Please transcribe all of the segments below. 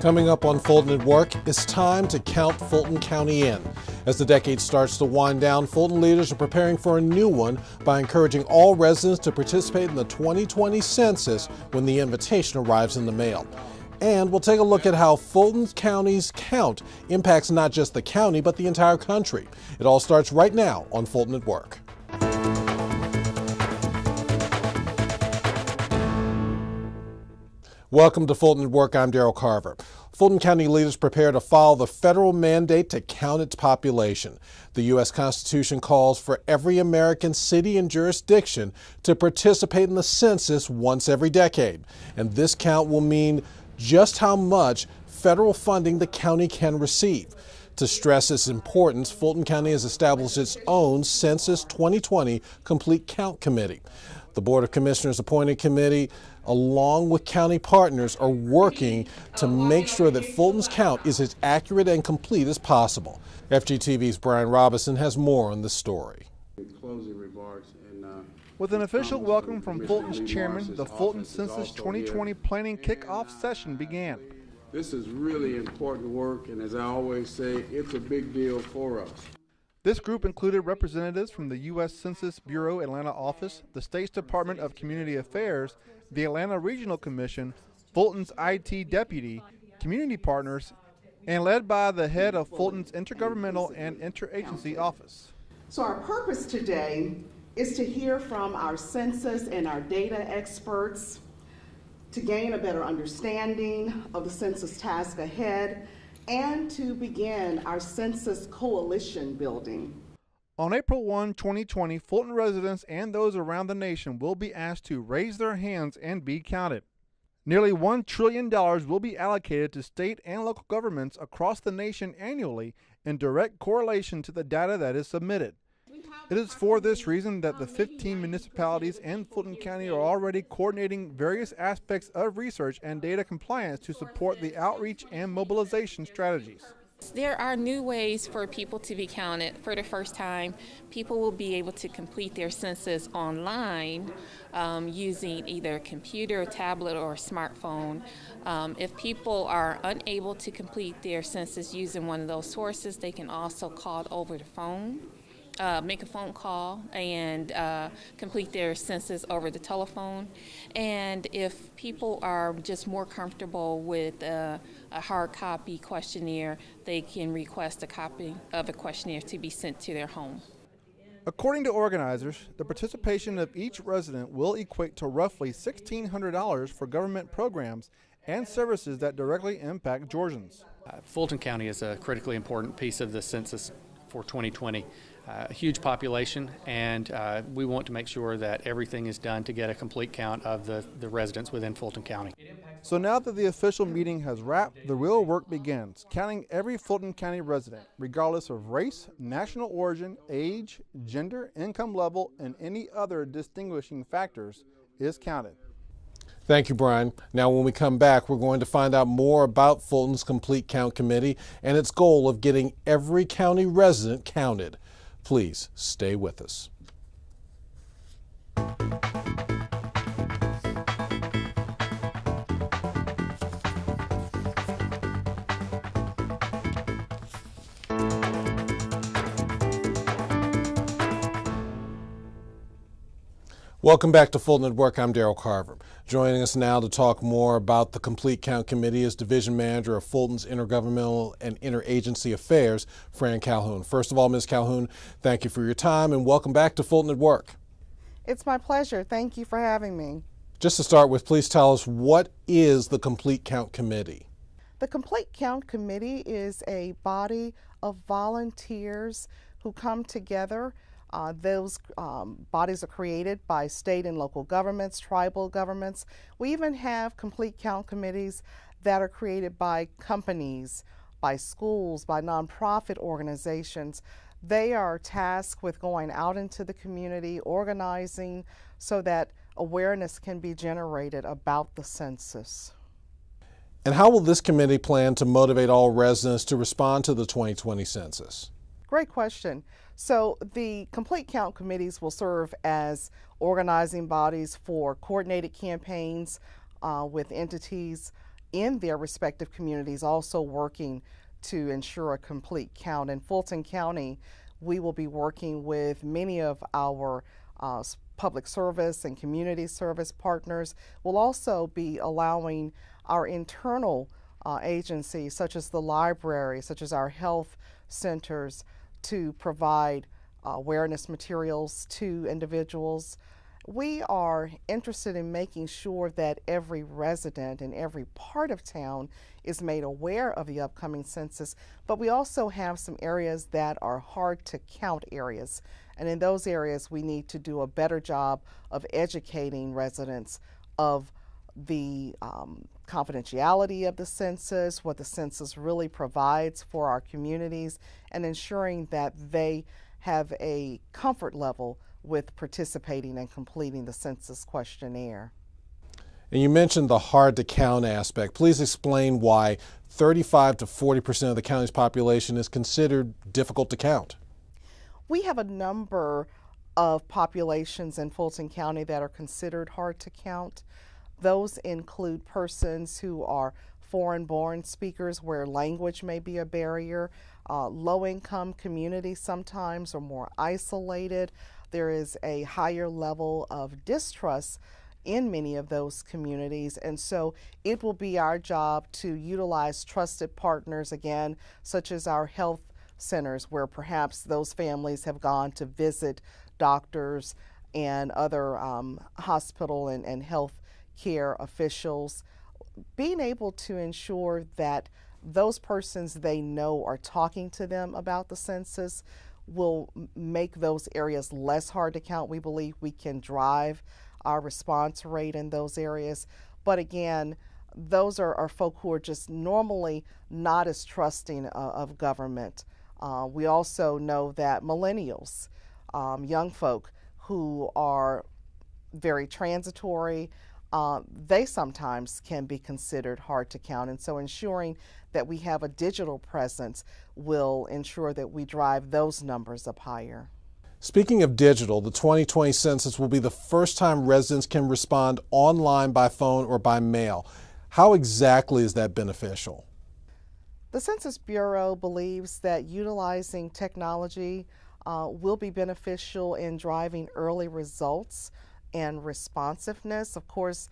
Coming up on Fulton at Work, it's time to count Fulton County in. As the decade starts to wind down, Fulton leaders are preparing for a new one by encouraging all residents to participate in the 2020 census when the invitation arrives in the mail. And we'll take a look at how Fulton County's count impacts not just the county, but the entire country. It all starts right now on Fulton at Work. Welcome to Fulton at Work. I'm Darrell Carver. Fulton County leaders prepare to follow the federal mandate to count its population. The U.S. Constitution calls for every American city and jurisdiction to participate in the census once every decade. And this count will mean just how much federal funding the county can receive. To stress its importance, Fulton County has established its own Census 2020 Complete Count Committee. The Board of Commissioners appointed committee, along with county partners, are working to make sure that Fulton's count is as accurate and complete as possible. FGTV's Brian Robinson has more on this story. With an official welcome from Fulton's chairman, the Fulton Census 2020 planning kickoff session began. This is really important work, and as I always say, it's a big deal for us. This group included representatives from the U.S. Census Bureau Atlanta office, the state's Department of Community Affairs, the Atlanta Regional Commission, Fulton's IT deputy, community partners, and led by the head of Fulton's Intergovernmental and Interagency Office. So our purpose today is to hear from our census and our data experts to gain a better understanding of the census task ahead and to begin our census coalition building. On April 1, 2020, Fulton residents and those around the nation will be asked to raise their hands and be counted. Nearly $1 trillion will be allocated to state and local governments across the nation annually in direct correlation to the data that is submitted. It is for this reason that the 15 municipalities in Fulton County are already coordinating various aspects of research and data compliance to support the outreach and mobilization strategies. There are new ways for people to be counted. For the first time, people will be able to complete their census online using either a computer, tablet, or a smartphone. If people are unable to complete their census using one of those sources, they can also call over the phone. Make a phone call and complete their census over the telephone. And if people are just more comfortable with a hard copy questionnaire, they can request a copy of a questionnaire to be sent to their home. According to organizers, the participation of each resident will equate to roughly $1,600 for government programs and services that directly impact Georgians. Fulton County is a critically important piece of the census for 2020. A huge population, and we want to make sure that everything is done to get a complete count of the residents within Fulton County. So now that the official meeting has wrapped, the real work begins. Counting every Fulton County resident, regardless of race, national origin, age, gender, income level, and any other distinguishing factors, is counted. Thank you, Brian. Now, when we come back, we're going to find out more about Fulton's Complete Count Committee and its goal of getting every county resident counted. Please stay with us. Welcome back to Fulton at Work. I'm Darrell Carver. Joining us now to talk more about the Complete Count Committee is Division Manager of Fulton's Intergovernmental and Interagency Affairs, Fran Calhoun. First of all, Ms. Calhoun, thank you for your time and welcome back to Fulton at Work. It's my pleasure. Thank you for having me. Just to start with, please tell us, what is the Complete Count Committee? The Complete Count Committee is a body of volunteers who come together. Those bodies are created by state and local governments, tribal governments. We even have complete count committees that are created by companies, by schools, by nonprofit organizations. They are tasked with going out into the community, organizing so that awareness can be generated about the census. And how will this committee plan to motivate all residents to respond to the 2020 census? Great question. So the complete count committees will serve as organizing bodies for coordinated campaigns with entities in their respective communities also working to ensure a complete count. In Fulton County, we will be working with many of our public service and community service partners. We'll also be allowing our internal agencies, such as the library, such as our health centers, to provide awareness materials to individuals. We are interested in making sure that every resident in every part of town is made aware of the upcoming census, but we also have some areas that are hard to count areas. And in those areas, we need to do a better job of educating residents of the confidentiality of the census, what the census really provides for our communities, and ensuring that they have a comfort level with participating and completing the census questionnaire. And you mentioned the hard to count aspect. Please explain why 35 to 40% of the county's population is considered difficult to count. We have a number of populations in Fulton County that are considered hard to count. Those include persons who are foreign-born speakers where language may be a barrier. Low-income communities sometimes are more isolated. There is a higher level of distrust in many of those communities, and so it will be our job to utilize trusted partners, again, such as our health centers, where perhaps those families have gone to visit doctors and other hospital and health care officials. Being able to ensure that those persons they know are talking to them about the census will make those areas less hard to count. We believe we can drive our response rate in those areas. But again, those are folk who are just normally not as trusting of government. We also know that millennials, young folk who are very transitory, they sometimes can be considered hard to count. And so ensuring that we have a digital presence will ensure that we drive those numbers up higher. Speaking of digital, the 2020 census will be the first time residents can respond online, by phone, or by mail. How exactly is that beneficial? The Census Bureau believes that utilizing technology will be beneficial in driving early results and responsiveness. Of course,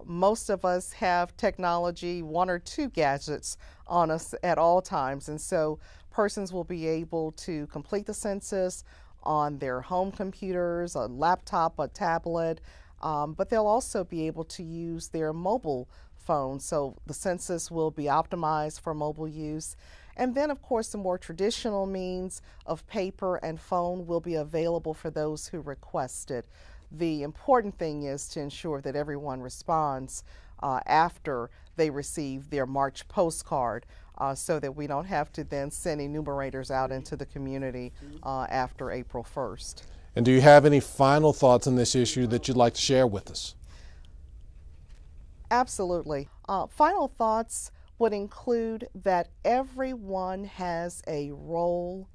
most of us have technology, one or two gadgets on us at all times, and so persons will be able to complete the census on their home computers, a laptop, a tablet, but they'll also be able to use their mobile phone. So the census will be optimized for mobile use. And then, of course, the more traditional means of paper and phone will be available for those who request it. The important thing is to ensure that everyone responds after they receive their March postcard, so that we don't have to then send enumerators out into the community after April 1st. And do you have any final thoughts on this issue that you'd like to share with us? Absolutely. Final thoughts would include that everyone has a role.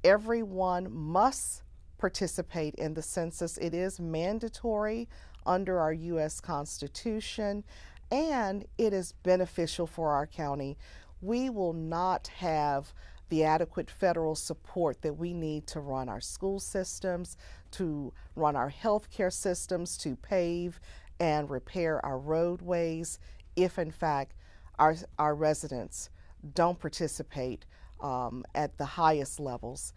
Everyone must participate in the census. It is mandatory under our U.S. Constitution, and it is beneficial for our county. We will not have the adequate federal support that we need to run our school systems, to run our healthcare systems, to pave and repair our roadways, if in fact our residents don't participate at the highest levels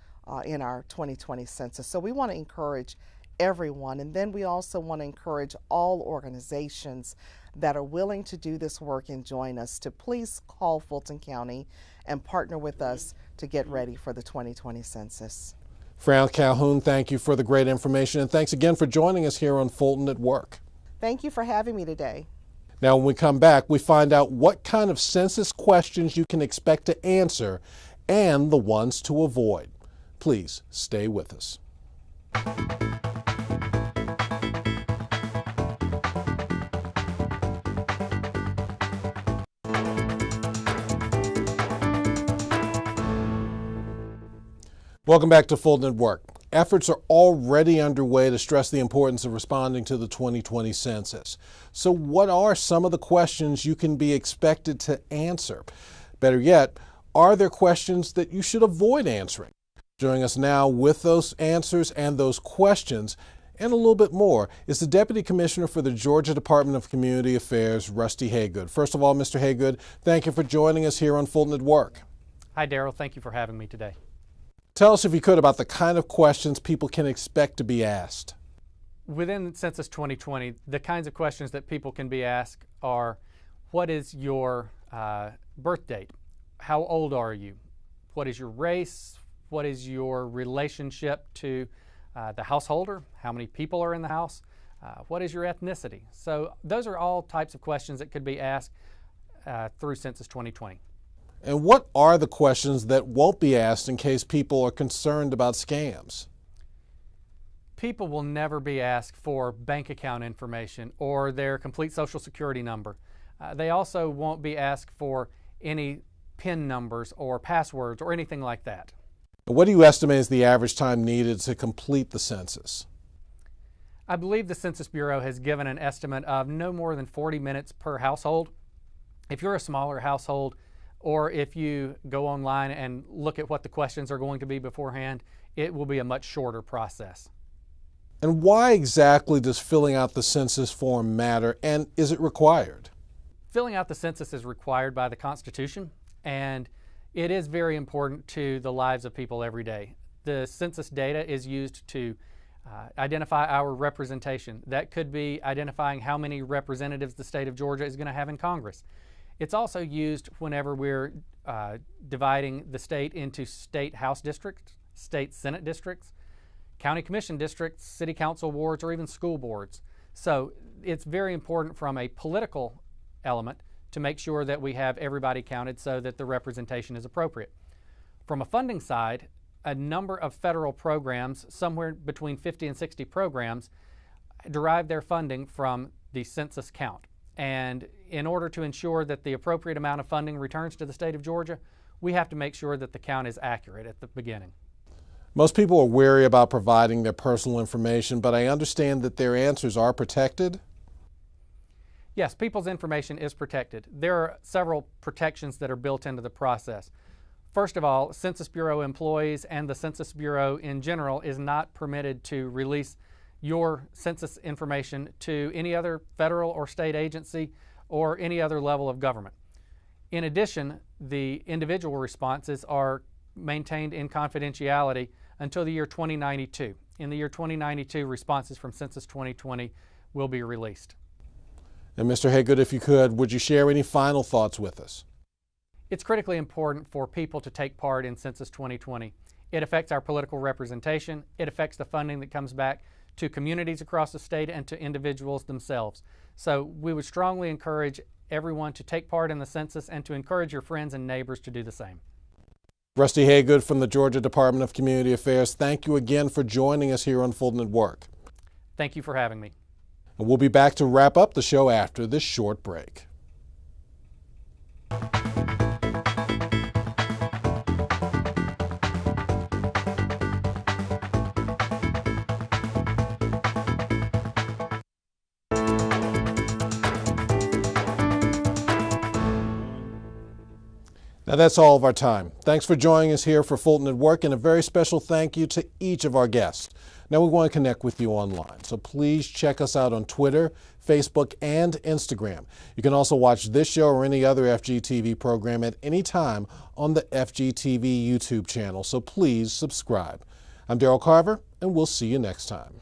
in our 2020 census. So we want to encourage everyone, and then we also want to encourage all organizations that are willing to do this work and join us to please call Fulton County and partner with us to get ready for the 2020 census. Fran Calhoun, thank you for the great information, and thanks again for joining us here on Fulton at Work. Thank you for having me today. Now, when we come back, we find out what kind of census questions you can expect to answer and the ones to avoid. Please stay with us. Welcome back to Fulton at Work. Efforts are already underway to stress the importance of responding to the 2020 census. So what are some of the questions you can be expected to answer? Better yet, are there questions that you should avoid answering? Joining us now with those answers and those questions and a little bit more is the Deputy Commissioner for the Georgia Department of Community Affairs, Rusty Haygood. First of all, Mr. Haygood, thank you for joining us here on Fulton at Work. Hi, Daryl. Thank you for having me today. Tell us, if you could, about the kind of questions people can expect to be asked. Within Census 2020, the kinds of questions that people can be asked are, what is your birth date? How old are you? What is your race? What is your relationship to the householder? How many people are in the house? What is your ethnicity? So those are all types of questions that could be asked through Census 2020. And what are the questions that won't be asked in case people are concerned about scams? People will never be asked for bank account information or their complete social security number. They also won't be asked for any PIN numbers or passwords or anything like that. What do you estimate is the average time needed to complete the census? I believe the Census Bureau has given an estimate of no more than 40 minutes per household. If you're a smaller household, or if you go online and look at what the questions are going to be beforehand, it will be a much shorter process. And why exactly does filling out the census form matter, and is it required? Filling out the census is required by the Constitution, and it is very important to the lives of people every day. The census data is used to identify our representation. That could be identifying how many representatives the state of Georgia is going to have in Congress. It's also used whenever we're dividing the state into state House districts, state Senate districts, county commission districts, city council wards, or even school boards. So it's very important from a political element to make sure that we have everybody counted so that the representation is appropriate. From a funding side, a number of federal programs, somewhere between 50 and 60 programs, derive their funding from the census count. And in order to ensure that the appropriate amount of funding returns to the state of Georgia, we have to make sure that the count is accurate at the beginning. Most people are wary about providing their personal information, but I understand that their answers are protected. Yes, people's information is protected. There are several protections that are built into the process. First of all, Census Bureau employees and the Census Bureau in general is not permitted to release your census information to any other federal or state agency or any other level of government. In addition, the individual responses are maintained in confidentiality until the year 2092. In the year 2092, responses from Census 2020 will be released. And Mr. Haygood, if you could, would you share any final thoughts with us? It's critically important for people to take part in Census 2020. It affects our political representation. It affects the funding that comes back to communities across the state and to individuals themselves. So we would strongly encourage everyone to take part in the census and to encourage your friends and neighbors to do the same. Rusty Haygood from the Georgia Department of Community Affairs, thank you again for joining us here on Fulton at Work. Thank you for having me. And we'll be back to wrap up the show after this short break. Now that's all of our time. Thanks for joining us here for Fulton at Work, and a very special thank you to each of our guests. Now we want to connect with you online, so please check us out on Twitter, Facebook, and Instagram. You can also watch this show or any other FGTV program at any time on the FGTV YouTube channel, so please subscribe. I'm Daryl Carver, and we'll see you next time.